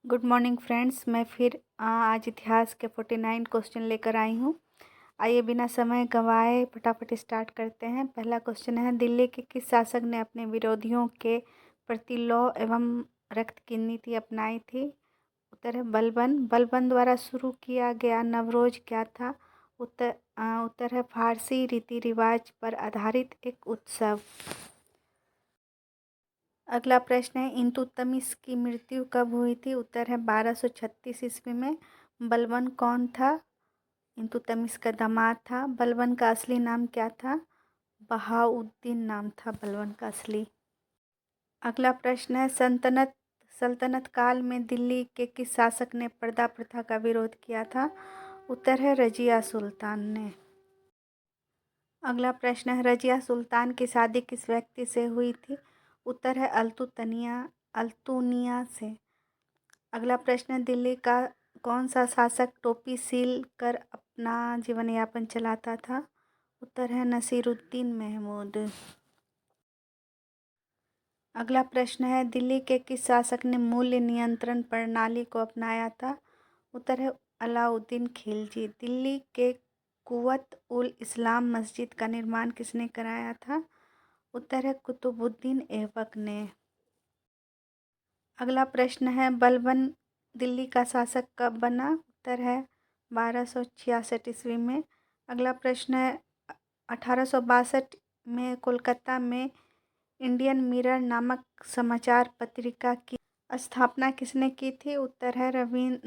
Good morning friends. मैं फिर आज इतिहास के 49 क्वेश्चन लेकर आई हूँ। आइए बिना समय गंवाए फटाफट स्टार्ट करते हैं। पहला क्वेश्चन है, दिल्ली के किस शासक ने अपने विरोधियों के प्रति लौ एवं रक्त की नीति अपनाई थी? उत्तर है बलबन। बलबन द्वारा शुरू किया गया नवरोज क्या था? उत्तर है फारसी रीति रिवाज पर आधारित एक उत्सव। अगला प्रश्न है, इल्तुतमिश की मृत्यु कब हुई थी? उत्तर है 1236 ईस्वी में। बलबन कौन था? इल्तुतमिश का दामाद था। बलबन का असली नाम क्या था? बहाउद्दीन नाम था बलबन का असली। अगला प्रश्न है, सल्तनत काल में दिल्ली के किस शासक ने पर्दा प्रथा का विरोध किया था? उत्तर है रजिया सुल्तान ने। अगला प्रश्न है, रजिया सुल्तान की शादी किस व्यक्ति से हुई थी? उत्तर है अल्तुनिया से। अगला प्रश्न है, दिल्ली का कौन सा शासक टोपी सील कर अपना जीवन यापन चलाता था? उत्तर है नसीरुद्दीन महमूद। अगला प्रश्न है, दिल्ली के किस शासक ने मूल्य नियंत्रण प्रणाली को अपनाया था? उत्तर है अलाउद्दीन खिलजी। दिल्ली के कुवत उल इस्लाम मस्जिद का निर्माण किसने कराया था? उत्तर है कुतुबुद्दीन ऐबक ने। अगला प्रश्न है, बलबन दिल्ली का शासक कब बना? उत्तर है 1266 ईस्वी में। अगला प्रश्न है, 1862 में कोलकाता में इंडियन मिरर नामक समाचार पत्रिका की स्थापना किसने की थी? उत्तर है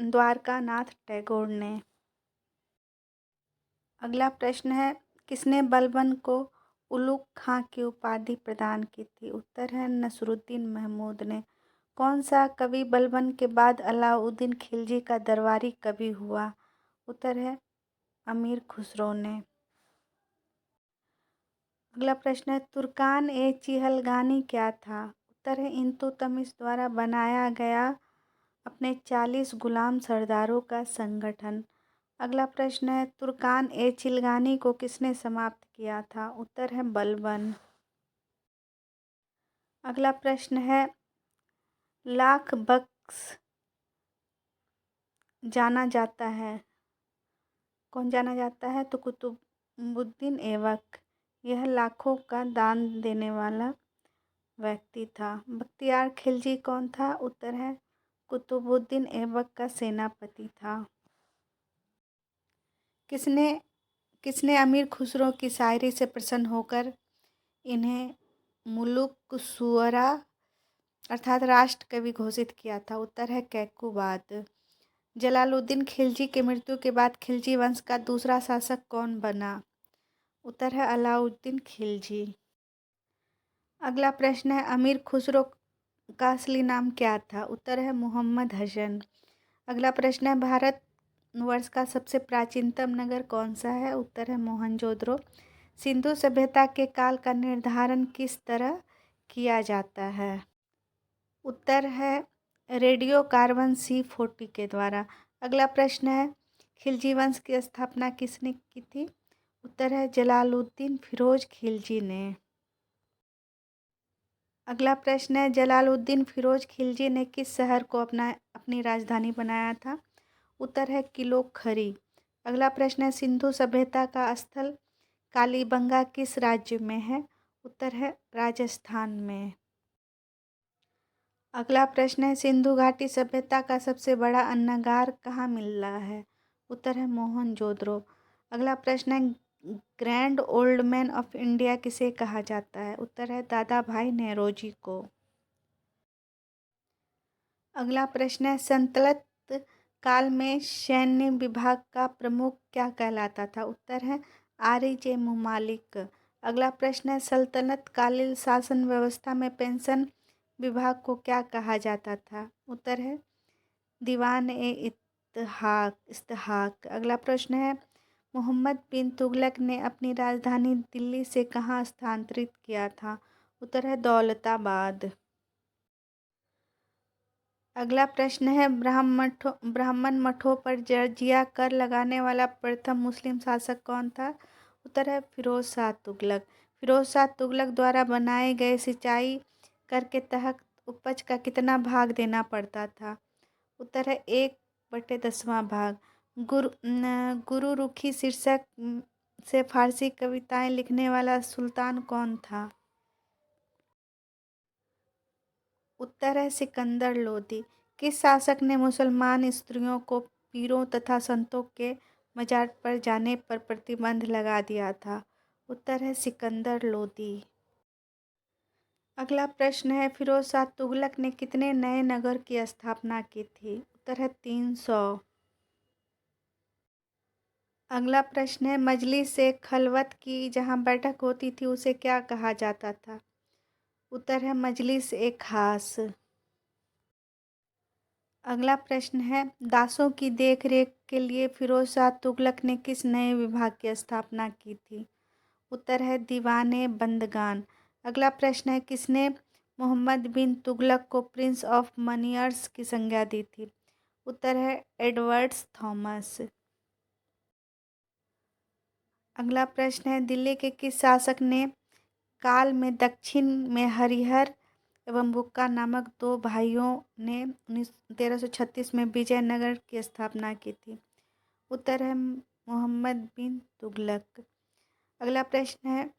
द्वारका नाथ टैगोर ने। अगला प्रश्न है, किसने बलबन को उलुग खां की उपाधि प्रदान की थी? उत्तर है नसरुद्दीन महमूद ने। कौन सा कवि बलबन के बाद अलाउद्दीन खिलजी का दरबारी कवि हुआ? उत्तर है अमीर खुसरो ने। अगला प्रश्न है, तुर्कान ए चिहलगानी क्या था? उत्तर है इल्तुतमिश द्वारा बनाया गया अपने 40 गुलाम सरदारों का संगठन। अगला प्रश्न है, तुर्कान ए चिलगानी को किसने समाप्त किया था? उत्तर है बलबन। अगला प्रश्न है, लाख बख्श जाना जाता है, कौन जाना जाता है? तो कुतुबुद्दीन ऐबक। यह लाखों का दान देने वाला व्यक्ति था। बख्तियार खिलजी कौन था? उत्तर है कुतुबुद्दीन ऐबक का सेनापति था। किसने किसने अमीर खुसरो की शायरी से प्रसन्न होकर इन्हें मुलुक शुअरा अर्थात राष्ट्र कवि घोषित किया था? उत्तर है कैकुबाद। जलालुद्दीन खिलजी की मृत्यु के बाद खिलजी वंश का दूसरा शासक कौन बना? उत्तर है अलाउद्दीन खिलजी। अगला प्रश्न है, अमीर खुसरो का असली नाम क्या था? उत्तर है मोहम्मद हसन। अगला प्रश्न है, भारत वर्ष का सबसे प्राचीनतम नगर कौन सा है? उत्तर है मोहनजोदड़ो। सिंधु सभ्यता के काल का निर्धारण किस तरह किया जाता है? उत्तर है रेडियो कार्बन C40 के द्वारा। अगला प्रश्न है, खिलजी वंश की स्थापना किसने की थी? उत्तर है जलालुद्दीन फिरोज खिलजी ने। अगला प्रश्न है, जलालुद्दीन फिरोज खिलजी ने किस शहर को अपनी राजधानी बनाया था? उत्तर है किलोखरी। अगला प्रश्न है, सिंधु सभ्यता का स्थल कालीबंगा किस राज्य में है? उत्तर है राजस्थान में। अगला प्रश्न है, सिंधु घाटी सभ्यता का सबसे बड़ा अन्नगार कहाँ मिल रहा है? उत्तर है मोहनजोदड़ो। अगला प्रश्न है, grand old man of India किसे कहा जाता है? उत्तर है दादा भाई नेरोजी को। अगला प्रश्न है, सल्तनत काल में सैन्य विभाग का प्रमुख क्या कहलाता था? उत्तर है RJ मुमालिक। अगला प्रश्न है, सल्तनत कालीन शासन व्यवस्था में पेंशन विभाग को क्या कहा जाता था? उत्तर है दीवान ए इस्तेहाक। अगला प्रश्न है, मोहम्मद बिन तुगलक ने अपनी राजधानी दिल्ली से कहाँ स्थानांतरित किया था? उत्तर है दौलताबाद। अगला प्रश्न है, ब्राह्मण मठों पर जजिया कर लगाने वाला प्रथम मुस्लिम शासक कौन था? उत्तर है फिरोज शाह तुगलक। फिरोज शाह तुगलक द्वारा बनाए गए सिंचाई कर के तहत उपज का कितना भाग देना पड़ता था? उत्तर है 1/10वां भाग। गुरुरुखी शीर्षक से फारसी कविताएं लिखने वाला सुल्तान कौन था? उत्तर है सिकंदर लोदी। किस शासक ने मुसलमान स्त्रियों को पीरों तथा संतों के मजार पर जाने पर प्रतिबंध लगा दिया था? उत्तर है सिकंदर लोदी। अगला प्रश्न है फिरोज शाह तुगलक ने कितने नए नगर की स्थापना की थी? उत्तर है 300। अगला प्रश्न है मजलिस ए खलवत की जहाँ बैठक होती थी उसे क्या कहा जाता था? उत्तर है मजलिस ए खास। अगला प्रश्न है दासों की देखरेख के लिए फिरोज शाह तुगलक ने किस नए विभाग की स्थापना की थी? उत्तर है दीवाने बंदगान। अगला प्रश्न है किसने मोहम्मद बिन तुगलक को प्रिंस ऑफ मनियर्स की संज्ञा दी थी? उत्तर है एडवर्ड्स थॉमस। अगला प्रश्न है दिल्ली के किस शासक ने काल में दक्षिण में हरिहर एवं बुक्का नामक दो भाइयों ने 1336 में विजयनगर की स्थापना की थी? उत्तर है मोहम्मद बिन तुगलक। अगला प्रश्न है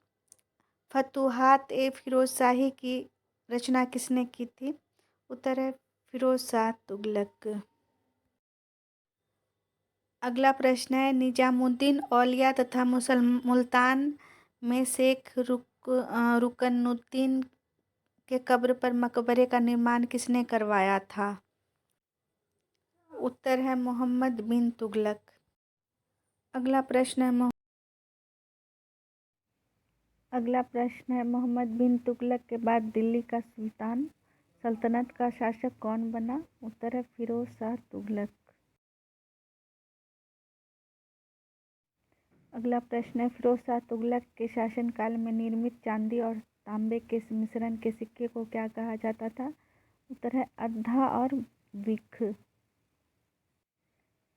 फतूहात ए फिरोज शाही की रचना किसने की थी? उत्तर है फिरोज शाह तुगलक। अगला प्रश्न है निजामुद्दीन औलिया तथा मुल्तान में शेख रुकनुद्दीन के कब्र पर मकबरे का निर्माण किसने करवाया था? उत्तर है मोहम्मद बिन तुगलक। अगला प्रश्न है मोहम्मद बिन तुगलक के बाद दिल्ली का सल्तनत का शासक कौन बना? उत्तर है फिरोज शाह तुगलक। अगला प्रश्न है फिरोज शाह तुगलक के शासनकाल में निर्मित चांदी और तांबे के मिश्रण के सिक्के को क्या कहा जाता था? उत्तर है अद्धा और बिख।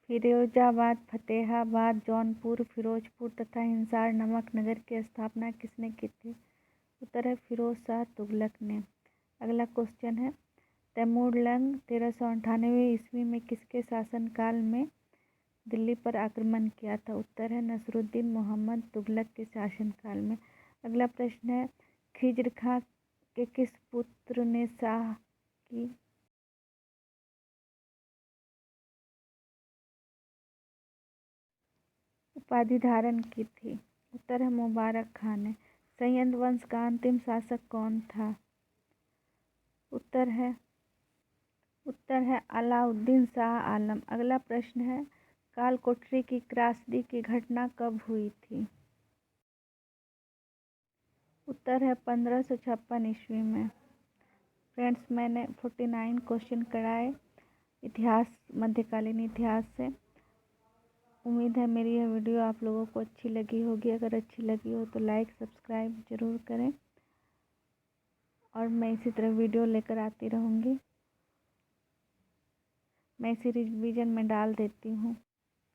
फिरोजाबाद, फतेहाबाद, जौनपुर, फिरोजपुर तथा हिसार नामक नगर की स्थापना किसने की थी? उत्तर है फिरोज शाह तुगलक ने। अगला क्वेश्चन है तैमूरलंग 1398 ईस्वी में किसके शासनकाल में दिल्ली पर आक्रमण किया था? उत्तर है नसरुद्दीन मोहम्मद तुगलक के शासनकाल में। अगला प्रश्न है खिज्र खां के किस पुत्र ने शाह की उपाधि धारण की थी? उत्तर है मुबारक खां ने। सय्यद वंश का अंतिम शासक कौन था? उत्तर है अलाउद्दीन शाह आलम। अगला प्रश्न है कालकोठरी की त्रासदी की घटना कब हुई थी? उत्तर है 1556 ईस्वी में। फ्रेंड्स मैंने 49 क्वेश्चन कराए इतिहास, मध्यकालीन इतिहास से। उम्मीद है मेरी यह वीडियो आप लोगों को अच्छी लगी होगी। अगर अच्छी लगी हो तो लाइक सब्सक्राइब ज़रूर करें और मैं इसी तरह वीडियो लेकर आती रहूँगी। मैं इसी रिवीजन में डाल देती हूँ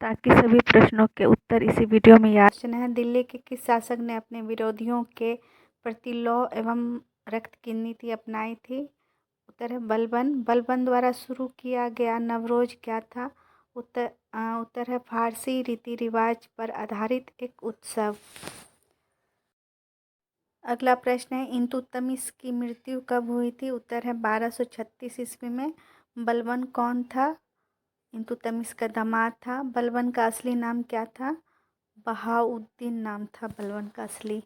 ताकि सभी प्रश्नों के उत्तर इसी वीडियो में याद है। दिल्ली के किस शासक ने अपने विरोधियों के प्रति लौह एवं रक्त की नीति अपनाई थी? उत्तर है बलबन। बलबन द्वारा शुरू किया गया नवरोज क्या था? उत्तर है फारसी रीति रिवाज पर आधारित एक उत्सव। अगला प्रश्न है इल्तुतमिश की मृत्यु कब हुई थी? उत्तर है 1236 ईस्वी में। बलबन कौन था? इल्तुतमिश का दामाद था। बलबन का असली नाम क्या था? बहाउद्दीन नाम था बलबन का असली।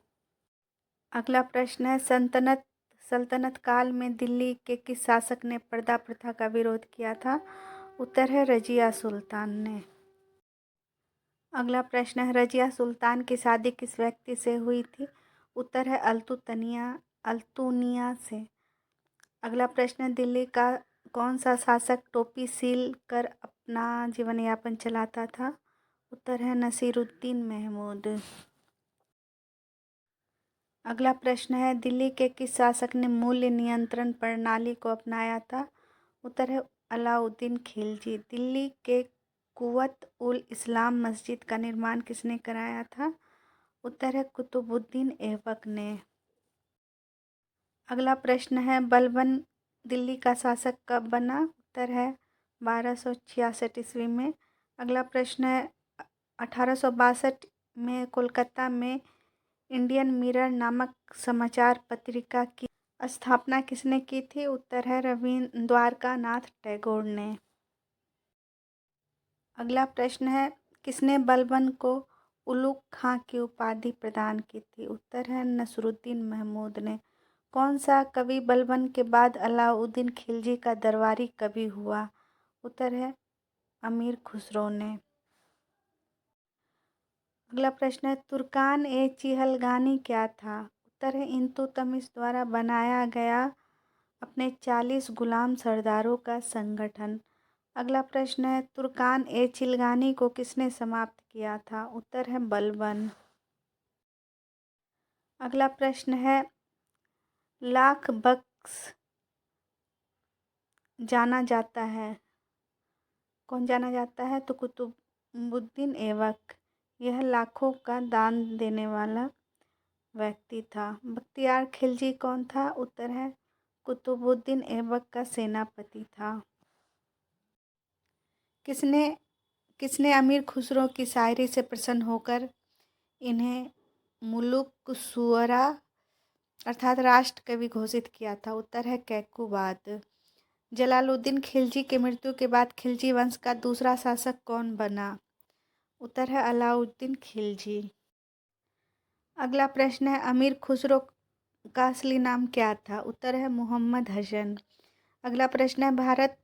अगला प्रश्न है सल्तनत काल में दिल्ली के किस शासक ने पर्दा प्रथा का विरोध किया था? उत्तर है रजिया सुल्तान ने। अगला प्रश्न है रजिया सुल्तान की शादी किस व्यक्ति से हुई थी? उत्तर है अल्तुनिया से। अगला प्रश्न है दिल्ली का कौन सा शासक टोपी सील कर अपना जीवन यापन चलाता था? उत्तर है नसीरुद्दीन महमूद। अगला प्रश्न है दिल्ली के किस शासक ने मूल्य नियंत्रण प्रणाली को अपनाया था? उत्तर है अलाउद्दीन खिलजी। दिल्ली के कुवत उल इस्लाम मस्जिद का निर्माण किसने कराया था? उत्तर है कुतुबुद्दीन ऐबक ने। अगला प्रश्न है बलबन दिल्ली का शासक कब बना? उत्तर है 1266 ईस्वी में। अगला प्रश्न है 1862 में कोलकाता में इंडियन मिरर नामक समाचार पत्रिका की स्थापना किसने की थी? उत्तर है रवींद्र द्वारकानाथ टैगोर ने। अगला प्रश्न है किसने बलबन को उलुग खां की उपाधि प्रदान की थी? उत्तर है नसरुद्दीन महमूद ने। कौन सा कवि बलबन के बाद अलाउद्दीन खिलजी का दरबारी कवि हुआ? उत्तर है अमीर खुसरो ने। अगला प्रश्न है तुर्कान ए चिहलगानी क्या था? उत्तर है इल्तुतमिश द्वारा बनाया गया अपने 40 गुलाम सरदारों का संगठन। अगला प्रश्न है तुर्कान ए चिलगानी को किसने समाप्त किया था? उत्तर है बलबन। अगला प्रश्न है लाख बख्श जाना जाता है, कौन जाना जाता है? तो कुतुबुद्दीन ऐबक। यह लाखों का दान देने वाला व्यक्ति था। बख्तियार खिलजी कौन था? उत्तर है कुतुबुद्दीन ऐबक का सेनापति था। किसने किसने अमीर खुसरो की शायरी से प्रसन्न होकर इन्हें मुलुक शुअरा अर्थात राष्ट्र कवि घोषित किया था? उत्तर है कैकुबाद। जलालुद्दीन खिलजी की मृत्यु के बाद खिलजी वंश का दूसरा शासक कौन बना? उत्तर है अलाउद्दीन खिलजी। अगला प्रश्न है अमीर खुसरो का असली नाम क्या था? उत्तर है मोहम्मद हसन। अगला प्रश्न है भारत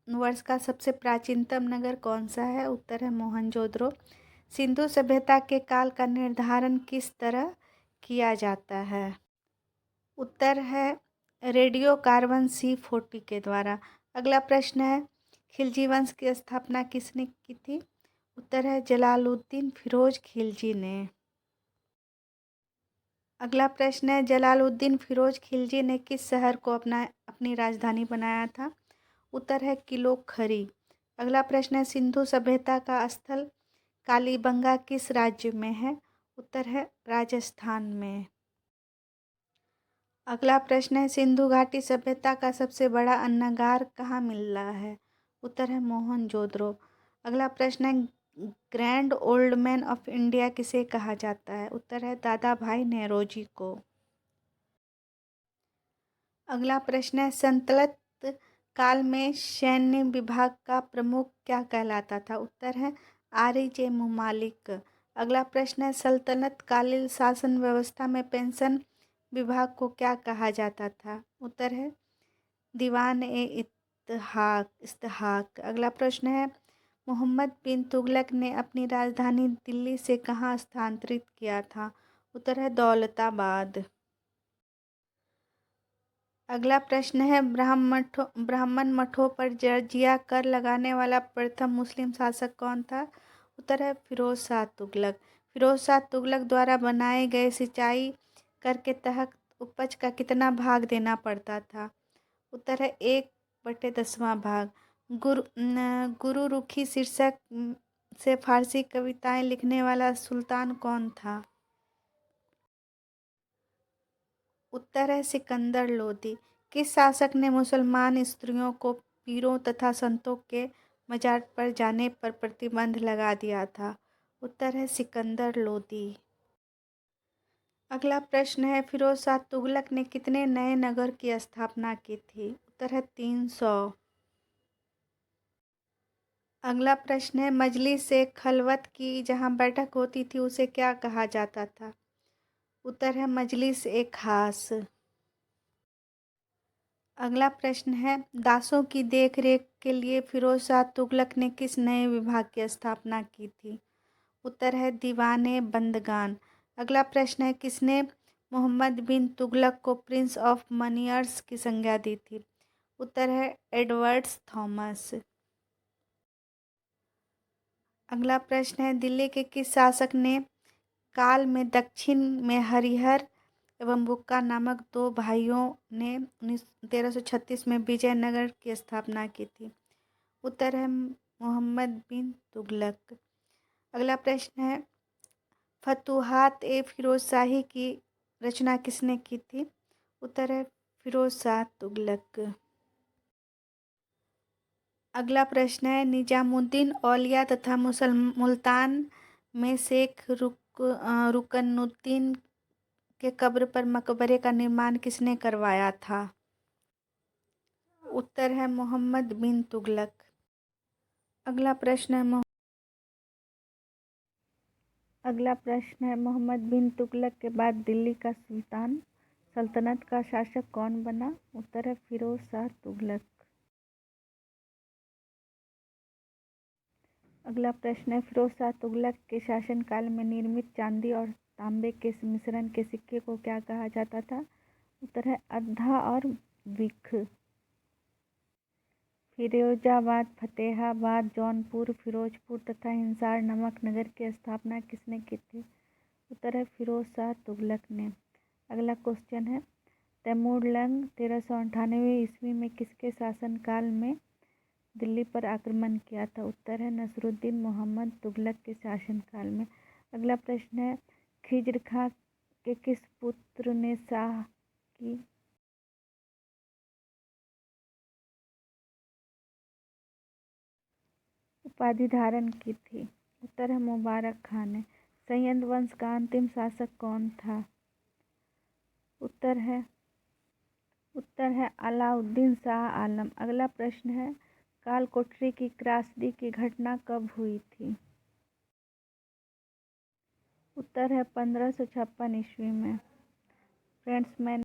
वर्ष का सबसे प्राचीनतम नगर कौन सा है? उत्तर है मोहनजोदड़ो। सिंधु सभ्यता के काल का निर्धारण किस तरह किया जाता है? उत्तर है रेडियो कार्बन C40 के द्वारा। अगला प्रश्न है खिलजी वंश की स्थापना किसने की थी? उत्तर है जलालुद्दीन फिरोज खिलजी ने। अगला प्रश्न है जलालुद्दीन फिरोज खिलजी ने किस शहर को अपनी राजधानी बनाया था? उत्तर है किलोखरी। अगला प्रश्न है सिंधु सभ्यता का स्थल कालीबंगा किस राज्य में है? उत्तर है राजस्थान में। अगला प्रश्न है सिंधु घाटी सभ्यता का सबसे बड़ा अन्नगार कहाँ मिल रहा है? उत्तर है मोहनजोदड़ो। अगला प्रश्न है grand old man of India किसे कहा जाता है? उत्तर है दादा भाई नेरोजी को। अगला प्रश्न है सल्तनत काल में सैन्य विभाग का प्रमुख क्या कहलाता था? उत्तर है आरिज मुमालिक। अगला प्रश्न है सल्तनत कालीन शासन व्यवस्था में पेंशन विभाग को क्या कहा जाता था? उत्तर है दीवान ए इस्तेहाक। अगला प्रश्न है मोहम्मद बिन तुगलक ने अपनी राजधानी दिल्ली से कहाँ स्थानांतरित किया था? उत्तर है दौलताबाद। अगला प्रश्न है ब्राह्मण मठों पर जजिया कर लगाने वाला प्रथम मुस्लिम शासक कौन था? उत्तर है फिरोज शाह तुगलक। फिरोज शाह तुगलक द्वारा बनाए गए सिंचाई कर के तहत उपज का कितना भाग देना पड़ता था? उत्तर है 1/10वां भाग। गुरु रुखी शीर्षक से फारसी कविताएं लिखने वाला सुल्तान कौन था? उत्तर है सिकंदर लोदी। किस शासक ने मुसलमान स्त्रियों को पीरों तथा संतों के मजार पर जाने पर प्रतिबंध लगा दिया था? उत्तर है सिकंदर लोदी। अगला प्रश्न है फिरोज शाह तुगलक ने कितने नए नगर की स्थापना की थी? उत्तर है 300। अगला प्रश्न है मजलिस ए खलवत की जहाँ बैठक होती थी उसे क्या कहा जाता था? उत्तर है मजलिस ए खास। अगला प्रश्न है दासों की देखरेख के लिए फिरोज शाह तुगलक ने किस नए विभाग की स्थापना की थी? उत्तर है दीवाने बंदगान। अगला प्रश्न है किसने मोहम्मद बिन तुगलक को प्रिंस ऑफ मनियर्स की संज्ञा दी थी? उत्तर है एडवर्ड्स थॉमस। अगला प्रश्न है दिल्ली के किस शासक ने काल में दक्षिण में हरिहर एवं बुक्का नामक दो भाइयों ने 1336 में विजयनगर की स्थापना की थी? उत्तर है मोहम्मद बिन तुगलक। अगला प्रश्न है फतूहात ए फिरोज शाही की रचना किसने की थी? उत्तर है फिरोज शाह तुगलक। अगला प्रश्न है, निजामुद्दीन औलिया तथा मुल्तान में शेख रुकनुद्दीन के कब्र पर मकबरे का निर्माण किसने करवाया था? उत्तर है मोहम्मद बिन तुगलक। अगला प्रश्न है, मोहम्मद बिन तुगलक के बाद दिल्ली का सल्तनत का शासक कौन बना? उत्तर है फिरोज शाह तुगलक। अगला प्रश्न है, फिरोज शाह तुगलक के शासनकाल में निर्मित चांदी और तांबे के मिश्रण के सिक्के को क्या कहा जाता था? उत्तर है अद्धा और बिख। फिरोजाबाद, फतेहाबाद, जौनपुर, फिरोजपुर तथा हिसार नामक नगर की स्थापना किसने की थी? उत्तर है फिरोज शाह तुगलक ने। अगला क्वेश्चन है, तैमूरलंग 1398 ईस्वी में किसके शासनकाल में दिल्ली पर आक्रमण किया था? उत्तर है नसरुद्दीन मोहम्मद तुगलक के शासनकाल में। अगला प्रश्न है, खिज्र खां के किस पुत्र ने शाह की उपाधि धारण की थी? उत्तर है मुबारक खान ने। सय्यद वंश का अंतिम शासक कौन था? उत्तर है अलाउद्दीन शाह आलम। अगला प्रश्न है, कालकोठरी की त्रासदी की घटना कब हुई थी? उत्तर है 1556 ईस्वी में। फ्रेंड्स, मैंने